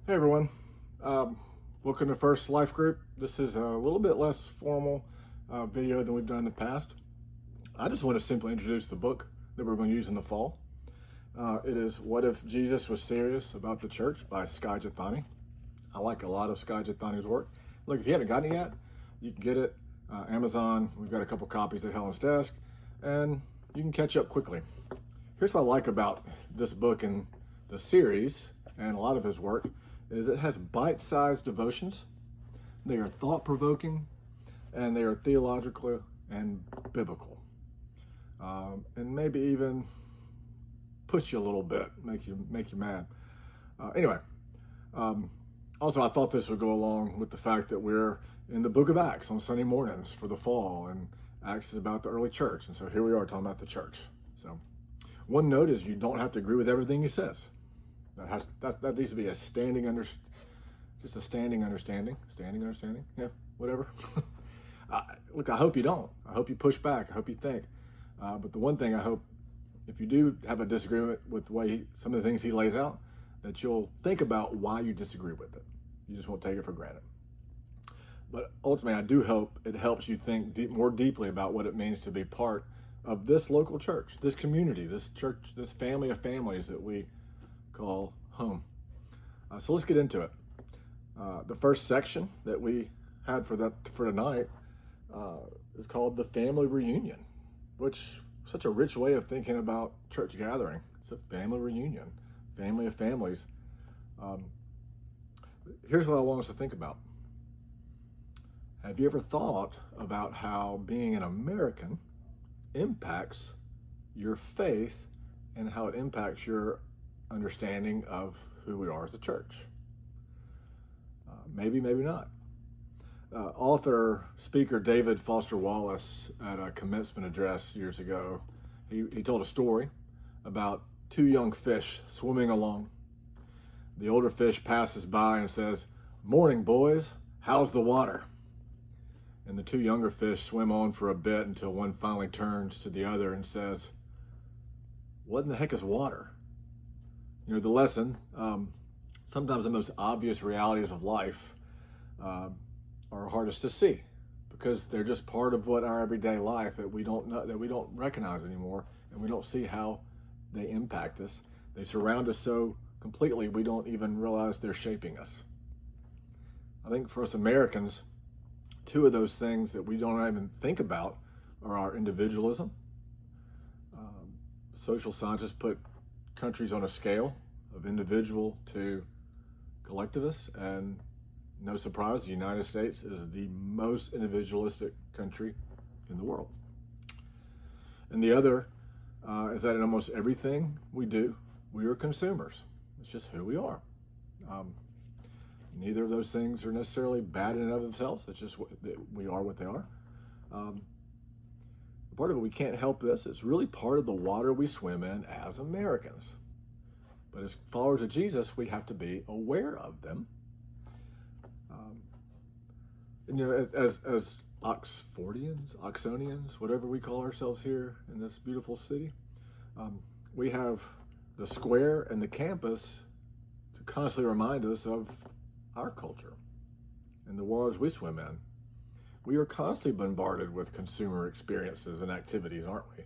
Hey everyone, um, welcome to First Life Group. This is a little bit less formal video than we've done in the past. I just want to simply introduce the book that we're going to use in the fall. It is What If Jesus Was Serious About the Church by Skye Jethani. I like a lot of Skye Jethani's work. Look, if you haven't gotten it yet, you can get it Amazon. We've got a couple copies at Helen's desk, and you can catch up quickly. Here's what I like about this book and the series and a lot of his work is it has bite-sized devotions. They are thought-provoking, and they are theological and biblical, and maybe even push you a little bit, make you mad. Anyway, also I thought this would go along with the fact that we're in the Book of Acts on Sunday mornings for the fall, and Acts is about the early church, and so here we are talking about the church. So, one note is you don't have to agree with everything he says. That needs to be a standing understanding. Standing understanding? Yeah, whatever. Look, I hope you don't. I hope you push back. I hope you think. But the one thing I hope, if you do have a disagreement with the way some of the things he lays out, that you'll think about why you disagree with it. You just won't take it for granted. But ultimately, I do hope it helps you think more deeply about what it means to be part of this local church, this community, this church, this family of families that we call home. So let's get into it. The first section that we had for tonight is called the family reunion, which is such a rich way of thinking about church gathering. It's a family reunion, family of families. Here's what I want us to think about. Have you ever thought about how being an American impacts your faith and how it impacts your understanding of who we are as a church? Maybe not. Author, speaker David Foster Wallace at a commencement address years ago, he told a story about two young fish swimming along. The older fish passes by and says, "Morning, boys, how's the water?" And the two younger fish swim on for a bit until one finally turns to the other and says, "What in the heck is water?" You know, the lesson, sometimes the most obvious realities of life are hardest to see because they're just part of what our everyday life that we don't know, that we don't recognize anymore, and we don't see how they impact us. They surround us so completely we don't even realize they're shaping us. I think for us Americans, two of those things that we don't even think about are our individualism. Social scientists put countries on a scale of individual to collectivist, and no surprise, the United States is the most individualistic country in the world. And the other is that in almost everything we do, we are consumers. It's just who we are. Neither of those things are necessarily bad in and of themselves. It's just we are what they are. Part of it, we can't help this. It's really part of the water we swim in as Americans. But as followers of Jesus, we have to be aware of them. And you know, as Oxonians, whatever we call ourselves here in this beautiful city, we have the square and the campus to constantly remind us of our culture and the waters we swim in. We are constantly bombarded with consumer experiences and activities, aren't we?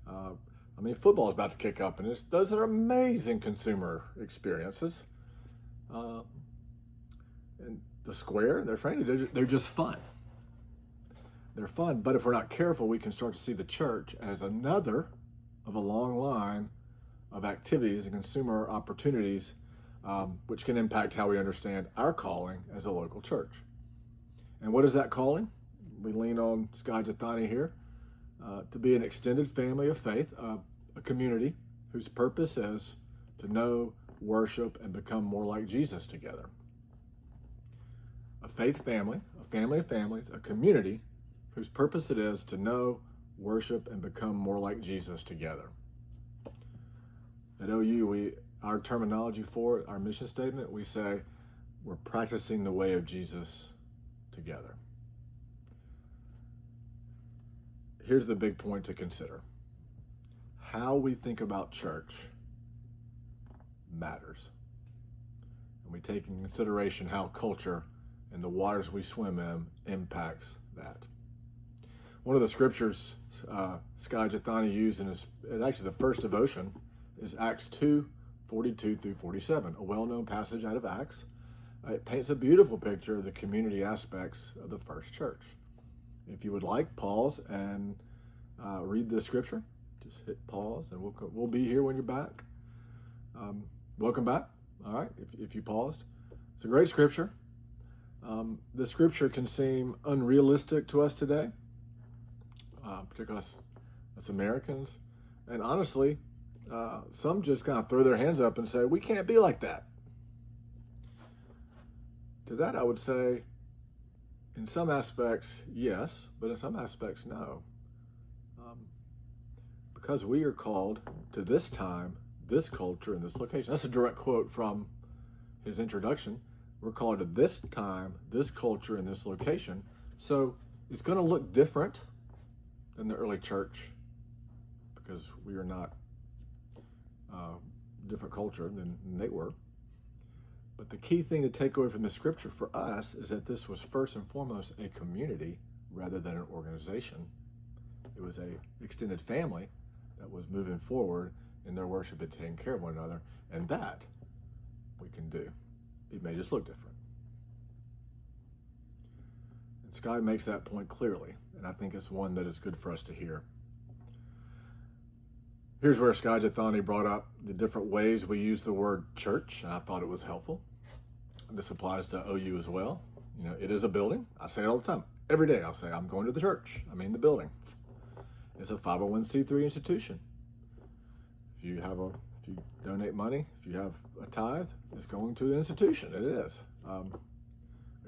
I mean, football is about to kick up, and those are amazing consumer experiences. And the square, they're just fun. They're fun, but if we're not careful, we can start to see the church as another of a long line of activities and consumer opportunities, which can impact how we understand our calling as a local church. And what is that calling? We lean on Skye Jethani here to be an extended family of faith, a community whose purpose is to know, worship, and become more like Jesus together. A faith family, a family of families, a community whose purpose it is to know, worship, and become more like Jesus together. At OU, our terminology for it, our mission statement, we say we're practicing the way of Jesus together. Here's the big point to consider. How we think about church matters. and we take in consideration how culture and the waters we swim in impacts that. One of the scriptures Sky Jethani used in actually the first devotion is Acts 2:42 through 47, a well-known passage out of Acts. It paints a beautiful picture of the community aspects of the first church. If you would like, pause and read the scripture. Just hit pause, and we'll be here when you're back. Welcome back. All right, if you paused. It's a great scripture. The scripture can seem unrealistic to us today, particularly us Americans. And honestly, some just kind of throw their hands up and say, we can't be like that. To that, I would say, in some aspects, yes, but in some aspects, no. Because we are called to this time, this culture, and this location. That's a direct quote from his introduction. We're called to this time, this culture, and this location. So it's going to look different than the early church because we are not different culture than they were. But the key thing to take away from the scripture for us is that this was first and foremost a community rather than an organization. It was an extended family that was moving forward in their worship and taking care of one another. And that we can do. It may just look different. And Sky makes that point clearly, and I think it's one that is good for us to hear. Here's where Sky Jethani brought up the different ways we use the word church, and I thought it was helpful. This applies to OU as well. You know, it is a building. I say it all the time. Every day I'll say, I'm going to the church. I mean the building. It's a 501c3 institution. If you donate money, if you have a tithe, it's going to the institution. It is. A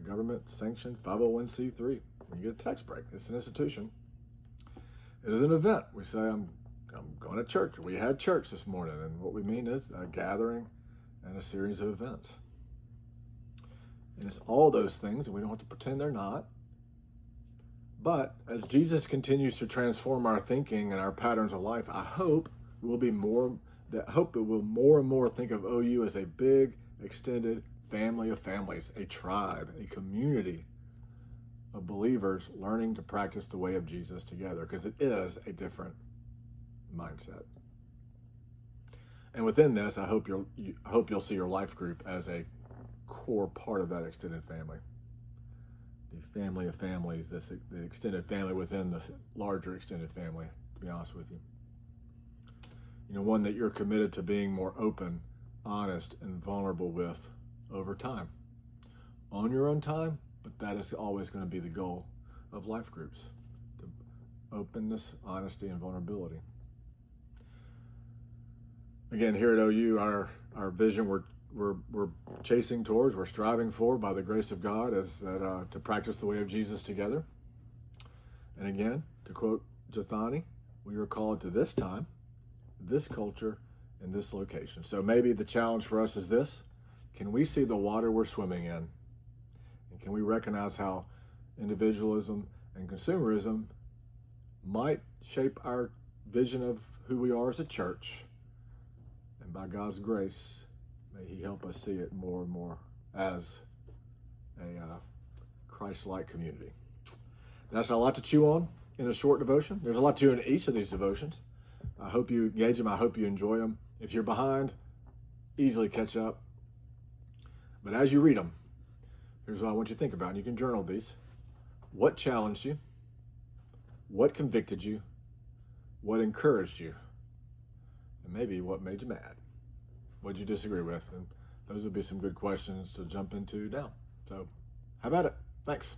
government-sanctioned 501c3. When you get a tax break, it's an institution. It is an event. We say, I'm going to church. We had church this morning, and what we mean is a gathering and a series of events. And it's all those things, and we don't have to pretend they're not. But as Jesus continues to transform our thinking and our patterns of life, I hope it will more and more think of OU as a big, extended family of families, a tribe, a community of believers learning to practice the way of Jesus together, because it is a different mindset. And within this, I hope you'll see your life group as a core part of that extended family. The family of families, the extended family within the larger extended family, to be honest with you. You know, one that you're committed to being more open, honest, and vulnerable with over time. On your own time, but that is always going to be the goal of life groups. Openness, honesty, and vulnerability. Again, here at OU, our vision we're chasing towards, we're striving for by the grace of God is that to practice the way of Jesus together. And again, to quote Jethani, we are called to this time, this culture, and this location. So maybe the challenge for us is this: can we see the water we're swimming in? And can we recognize how individualism and consumerism might shape our vision of who we are as a church? And by God's grace, may He help us see it more and more as a Christ-like community. That's a lot to chew on in a short devotion. There's a lot to chew in each of these devotions. I hope you engage them. I hope you enjoy them. If you're behind, easily catch up. But as you read them, here's what I want you to think about. And you can journal these. What challenged you? What convicted you? What encouraged you? And maybe what made you mad? What did you disagree with? And those would be some good questions to jump into now. So, how about it? Thanks.